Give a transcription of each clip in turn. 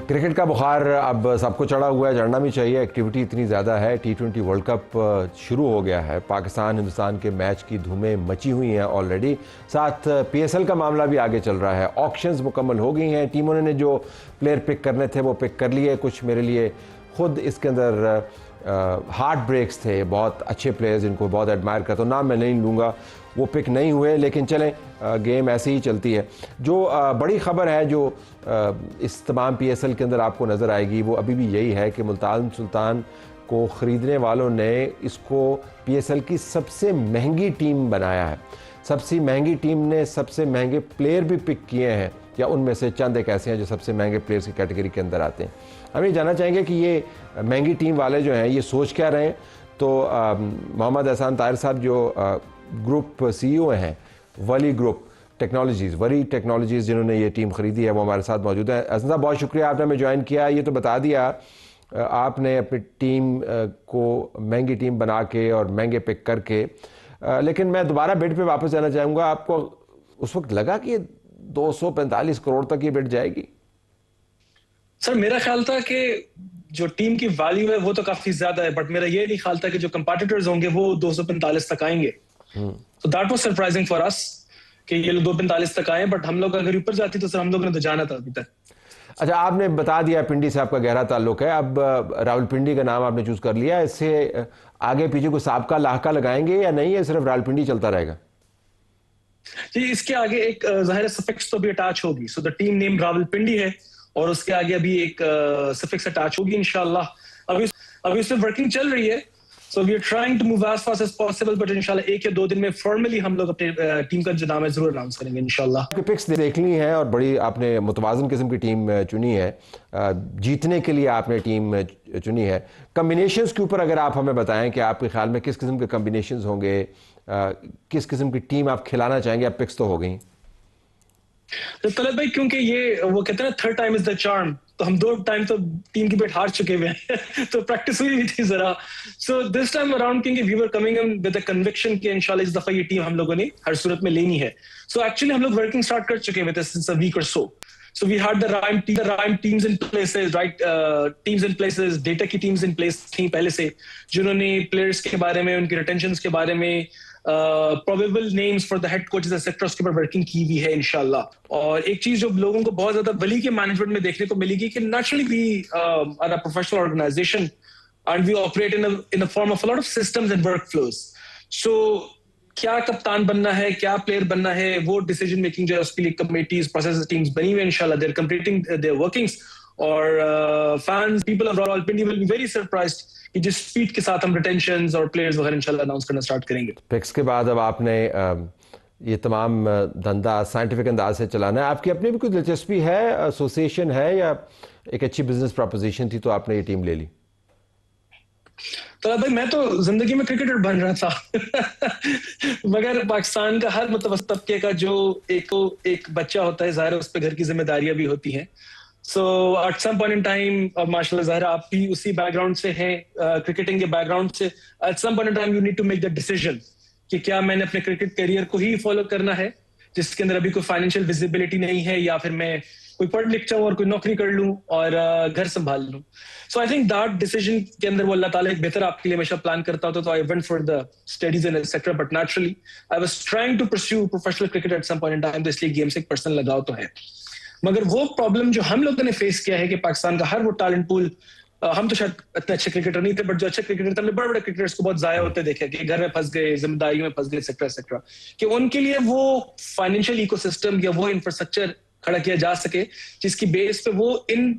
Cricket کا بخار اب سب کو چڑھا ہوا ہے، چڑھنا بھی چاہیے، ایکٹیویٹی اتنی زیادہ ہے۔ T20 ورلڈ کپ شروع ہو گیا ہے، پاکستان ہندوستان کے میچ کی دھومیں مچی ہوئی ہیں آلریڈی، ساتھ PSL کا معاملہ بھی آگے چل رہا ہے۔ آکشنز مکمل ہو گئی ہیں، ٹیموں نے جو پلیئر پک کرنے تھے وہ پک کر لیے، کچھ میرے لیے خود اس کے اندر ہارٹ بریکس تھے، بہت اچھے پلیئرز جن کو بہت ایڈمائر کرتا ہوں، نام میں نہیں لوں گا، وہ پک نہیں ہوئے، لیکن چلیں گیم ایسے ہی چلتی ہے۔ جو بڑی خبر ہے جو اس تمام PSL کے اندر آپ کو نظر آئے گی وہ ابھی بھی یہی ہے کہ ملتان سلطان کو خریدنے والوں نے اس کو PSL کی سب سے مہنگی ٹیم بنایا ہے۔ سب سے مہنگی ٹیم نے سب سے مہنگے پلیئر بھی پک کیے ہیں، یا ان میں سے چند ایک ایسے ہیں جو سب سے مہنگے پلیئرز کی کیٹیگری کے اندر آتے ہیں۔ ہم یہ جاننا چاہیں گے کہ یہ مہنگی ٹیم والے جو ہیں یہ سوچ کیا رہے ہیں۔ تو محمد احسان طاہر صاحب جو گروپ CEO ہیں ولی گروپ ٹیکنالوجیز، وری ٹیکنالوجیز، جنہوں نے یہ ٹیم خریدی ہے، وہ ہمارے ساتھ موجود ہیں۔ احسان صاحب بہت شکریہ، آپ نے ہمیں جوائن کیا۔ یہ تو بتا دیا آپ نے اپنی ٹیم کو مہنگی ٹیم بنا کے اور مہنگے پک کر کے، لیکن میں دوبارہ بڈ پہ واپس جانا چاہوں گا۔ آپ کو اس وقت لگا کہ 245 کروڑ تک یہ بڈ جائے گی؟ سر میرا خیال تھا کہ جو ٹیم کی ویلیو ہے وہ تو کافی زیادہ ہے، بٹ میرا یہ نہیں خیال تھا کہ جو کمپیٹیٹرز ہوں گے وہ 245 تک آئیں گے۔ So that was surprising for us کہ یہ لوگ 245 تک آئے، بٹ ہم لوگ اگر اوپر جاتی تو سر ہم لوگوں نے تو جانا تھا ابھی تک۔ اچھا، آپ نے بتا دیا پنڈی سے آپ کا گہرا تعلق ہے، اب راول پنڈی کا نام آپ نے چوز کر لیا، اس سے آگے پیچھے کوئی سابقہ لاحقہ لگائیں گے یا نہیں، ہے صرف راول پنڈی چلتا رہے گا؟ جی، اس کے آگے ایک ظاہر سفکس تو بھی اٹیچ ہوگی، سو دا ٹیم نیم راول پنڈی ہے، اور اس کے آگے ابھی ایک سفکس اٹیچ ہوگی انشاءاللہ۔ ابھی اس میں ورکنگ چل رہی ہے، so we are trying to move as fast as possible, but انشاءاللہ 1 یا 2 دن میں فارملی ہم لوگ اپنے ٹیم کا جو نام ہے ضرور اناؤنس کریں گے انشاءاللہ۔ آپ کی پکس دیکھ لی ہیں اور بڑی آپ نے متوازن قسم کی ٹیم چنی ہے، جیتنے کے لیے آپ نے ٹیم چنی ہے۔ کمبینیشنز کے اوپر اگر آپ ہمیں بتائیں کہ آپ کے خیال میں کس قسم کے کمبینیشنز ہوں گے، کس قسم کی ٹیم آپ کھلانا چاہیں گے؟ اب پکس تو ہو گئیں طلعت بھائی، کیونکہ یہ وہ کہتے ہیں نا third time is the charm, تو ہم 2 ٹائم تو ٹیم کی بیٹ ہار چکے ہوئے ہیں تو پریکٹس ہوئی بھی تھی ذرا، سو دس ٹائم اراؤنڈ کیونکہ we were coming in with a conviction کہ انشاءاللہ اس دفعہ یہ ٹیم ہم لوگوں نے ہر صورت میں لینی ہے۔ سو ایکچولی ہم لوگ ورکنگ اسٹارٹ کر چکے ہوئے تھے سنس اے ویک اور so we had the right teams in places, right teams in places, data کی ٹیمز ان پلیس تھیں پہلے سے، جنہوں نے پلیئرس کے بارے میں، ان کی ریٹینشنز کے بارے میں، probable names for the head coaches etcetera اس کے اوپر ورکنگ کی ہوئی ہے انشاءاللہ۔ اور ایک چیز جو لوگوں کو بہت زیادہ ولی کے مینجمنٹ میں دیکھنے کو ملے گی کہ naturally we are a professional organization and we operate in a form of a lot of systems and workflows. So کیا کپتان بننا ہے، کیا پلیئر بننا ہے، وہ ڈیسیجن میکنگ جو ہے اس کے لیے کمیٹیز، پروسیس ٹیمز بنی ہوئی ہیں انشاءاللہ، they are completing their workings, اور fans, people of Rawalpindi will be very surprised کہ جس اسپیڈ کے ساتھ ہم ریٹینشنز اور پلیئرز وغیرہ انشاءاللہ اناؤنس کرنا اسٹارٹ کریں گے۔ پکس کے بعد اب آپ نے یہ تمام دھندا سائنٹیفک انداز سے چلانا ہے، آپ کی اپنی بھی کوئی دلچسپی ہے، ایسوسیشن ہے، یا ایک اچھی بزنس پروپوزیشن تھی تو آپ نے یہ ٹیم لے لی؟ تو بھائی میں تو زندگی میں کرکٹر بن رہا تھا مگر پاکستان کا ہر متوسط طبقے کا جو ایک بچہ ہوتا ہے، ظاہر ہے اس پہ گھر کی ذمہ داریاں بھی ہوتی ہیں۔ So at some point in time, ماشاء اللہ ظاہر آپ بھی اسی بیک گراؤنڈ سے ہیں، کرکٹنگ کے بیک گراؤنڈ سے، at some point in time you need to make the decision کہ کیا میں نے اپنے کرکٹ کیریئر کو ہی فالو کرنا ہے جس کے اندر ابھی کوئی فائنینشیل ویزیبلٹی نہیں ہے، یا پھر میں کوئی پڑھ لکھ جاؤں اور کوئی نوکری کر لوں اور گھر سنبھال لوں۔ سو آئی تھنک دیٹ ڈیسیژن کے اندر وہ اللہ تعالیٰ ایک بہتر آپ کے لیے ہمیشہ پلان کرتا ہوتا، تو I went for the studies and etcetera, but naturally I was trying to pursue professional cricket at some point in time, تو اس لیے گیم سے ایک پرسنل لگاؤ تو ہے۔ مگر وہ پرابلم جو ہم لوگوں نے فیس کیا ہے کہ پاکستان کا ہر وہ ٹیلنٹ پول، ہم تو شاید اتنے اچھے کرکٹر نہیں تھے، بٹ جو اچھے کرکٹر تھے، ہم نے بڑے بڑے کرکٹرس کو بہت ضائع ہوتے دیکھا کہ گھر میں پھنس گئے، ذمہ داریوں میں پھنس گئے، ایٹسیٹرا ایٹسیٹرا، کہ ان کے لیے وہ فائنینشیل ایکو سسٹم یا وہ انفراسٹرکچر کھڑا کیا جا سکے جس کی بیس پہ وہ ان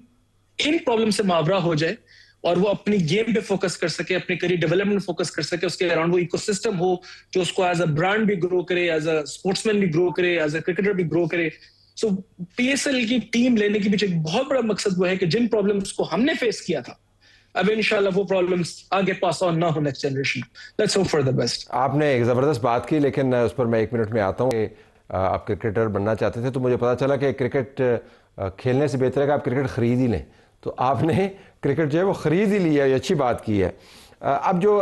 پرابلم سے ماورا ہو جائے اور وہ اپنی گیم پہ فوکس کر سکے، اپنے کریئر ڈیولپمنٹ فوکس کر سکے، اس کے اراؤنڈ وہ ایکو سسٹم ہو جو اس کو ایز اے برانڈ بھی گرو کرے، ایز اے اسپورٹس مین بھی گرو کرے، ایز اے کرکٹر بھی گرو کرے۔ سو PSL کی ٹیم لینے کے پیچھے ایک بہت بڑا مقصد وہ ہے کہ جن پرابلمس کو ہم نے فیس کیا تھا، اب انشاءاللہ وہ پرابلمس آگے پاس آن نہ ہو next generation. Let's hope for the best. آپ نے ایک زبردست بات کی، لیکن اس پر میں 1 منٹ میں آتا ہوں کہ آپ کرکٹر بننا چاہتے تھے، تو مجھے پتا چلا کہ کرکٹ کھیلنے سے بہتر ہے کہ آپ کرکٹ خرید ہی لیں، تو آپ نے کرکٹ جو ہے وہ خرید ہی لیا، یہ اچھی بات کی ہے۔ اب جو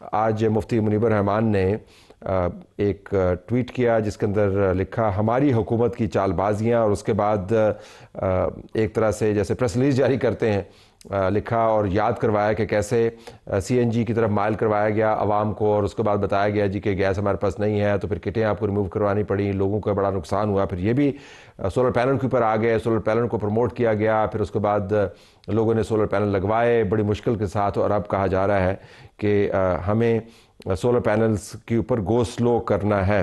آج مفتی منیب الرحمان نے ایک ٹویٹ کیا جس کے اندر لکھا ہماری حکومت کی چال بازیاں، اور اس کے بعد ایک طرح سے جیسے پریس ریلیز جاری کرتے ہیں لکھا اور یاد کروایا کہ کیسے سی این جی کی طرف مائل کروایا گیا عوام کو، اور اس کے بعد بتایا گیا جی کہ گیس ہمارے پاس نہیں ہے، تو پھر کٹیں آپ کو ریموو کروانی پڑی، لوگوں کا بڑا نقصان ہوا، پھر یہ بھی سولر پینل کے اوپر آ گئے، سولر پینل کو پروموٹ کیا گیا، پھر اس کے بعد لوگوں نے سولر پینل لگوائے بڑی مشکل کے ساتھ، اور اب کہا جا رہا ہے کہ ہمیں سولر پینلز کے اوپر گو سلو کرنا ہے۔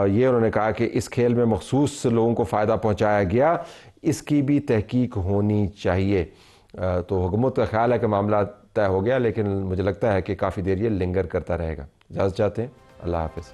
یہ انہوں نے کہا کہ اس کھیل میں مخصوص لوگوں کو فائدہ پہنچایا گیا، اس کی بھی تحقیق ہونی چاہیے۔ تو حکومت کا خیال ہے کہ معاملہ طے ہو گیا، لیکن مجھے لگتا ہے کہ کافی دیر یہ لنگر کرتا رہے گا۔ اجازت چاہتے ہیں، اللہ حافظ۔